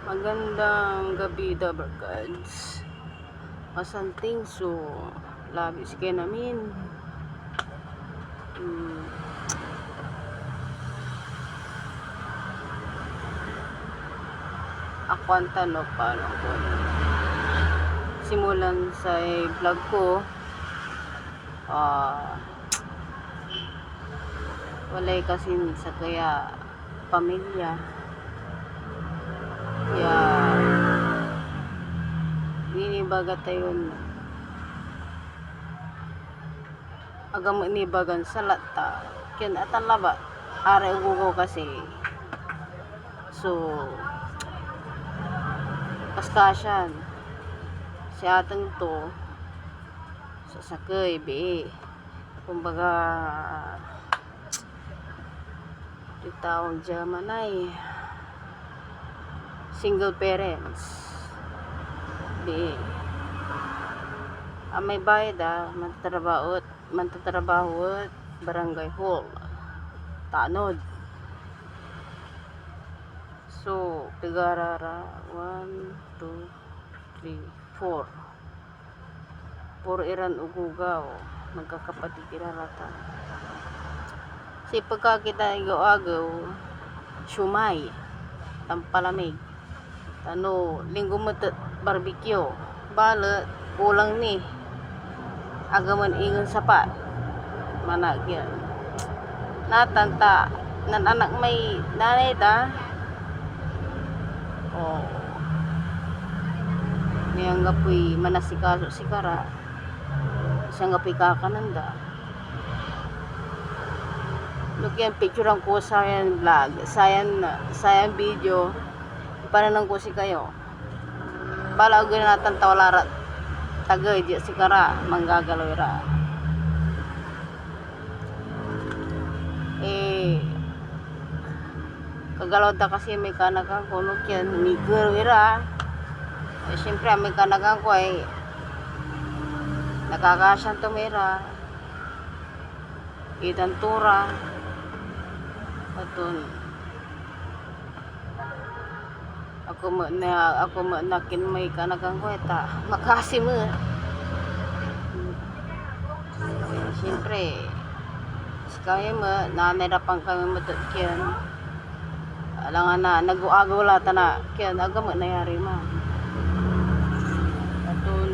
Magandang gabi, Dabarkads. Masanting so labis kayo namin. Ako ang tanong paano ko simulan sa vlog ko. Walay kasi sa kaya pamilya. Kaya ninibaga tayo agam inibagan sa lata kin atan laba are ugugo kasi so kaskasyan si atang to sa sakay be kumbaga di taong jamanay single parents di may bayad mantatrabaho barangay hall tanod so tigarara 1, 2, 3, 4 iran ugugaw magkakapatid irarata si pagkakita igaw-agaw shumay tampalamig linggo mo barbecue bala ulang ni agaman ingon sapat managyan natanta nan anak may nanay da niyang gapoy manasikaso sikara isang gapoy kakananda lugyan picture ang ko sa yan vlog sayan video para nang ko si kayo bala ug natan tawlarat tagay di sikara manggagalaw ira kagalaw ta kasi may kanagang kuno kyan nigger ira siyempre may kanagang ko ay nakakasyan tumira itantura atun ako mo nakin may kanagang ko eta makasi mo siyempre kaya mo nanirapan kami matutkian alangan na nag-uagaw lata na kaya agam nangyari ma atun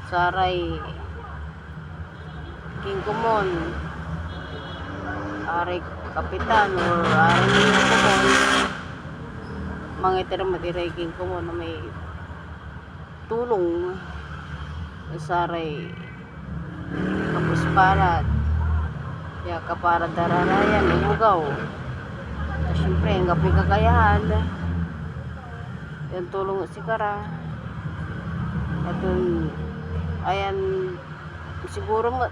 saray king kumon aray kapitan or aray kumon mga itira king kumon na may tulong saray kapusparat ya kapara dararayan inugaw siyempre ang gabi kakayahan yung tulong sikara atun ayan siguro mo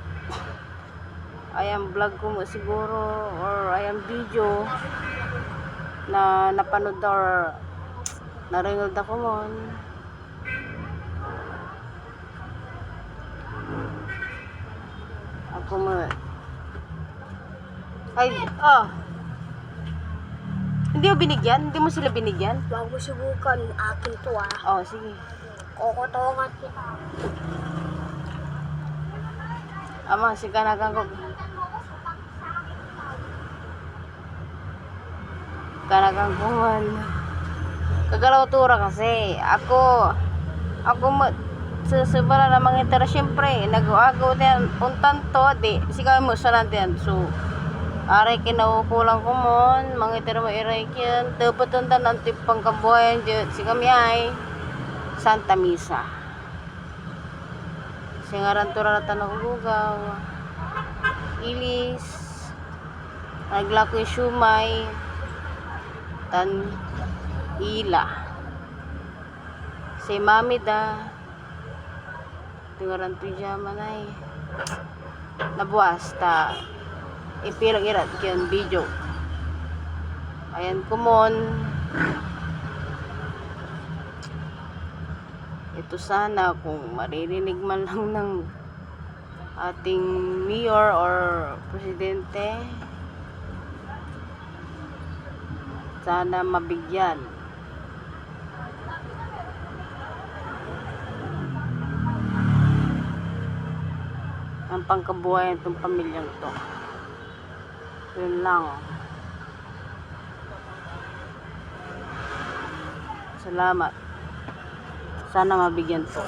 ayan vlog ko mo siguro or ayan video na napanood or naringod ako mo ako mo ay Hindi mo binigyan? Hindi mo sila binigyan? Huwag mo subukan. Akin to ah. Oh, sige. Kokotongan kita. Ama, si kanagang ko. Kanagang kuman. Kagalaw tura kasi. Ako susubala na mga intera, syempre, nag-agaw din, puntan to, di, sigaw mo sa natin, so, aray kinaukulang ko mon, mga intera mo iray kyan, dapat tantan ang tipang kabuhayan dyan, si kami ay, Santa Misa. Singaran tura na tanong lugaw, ilis, naglako yung shumay, tan, ila, si mami da, tingaran pijama na eh. Nabuwas ta ipilang irat kyan video. Ayan kumon. Ito sana kung maririnig man lang ng ating mayor or presidente. Sana mabigyan. Ang pangkabuhayan itong pamilyang to. Yun lang. Salamat. Sana mabigyan to.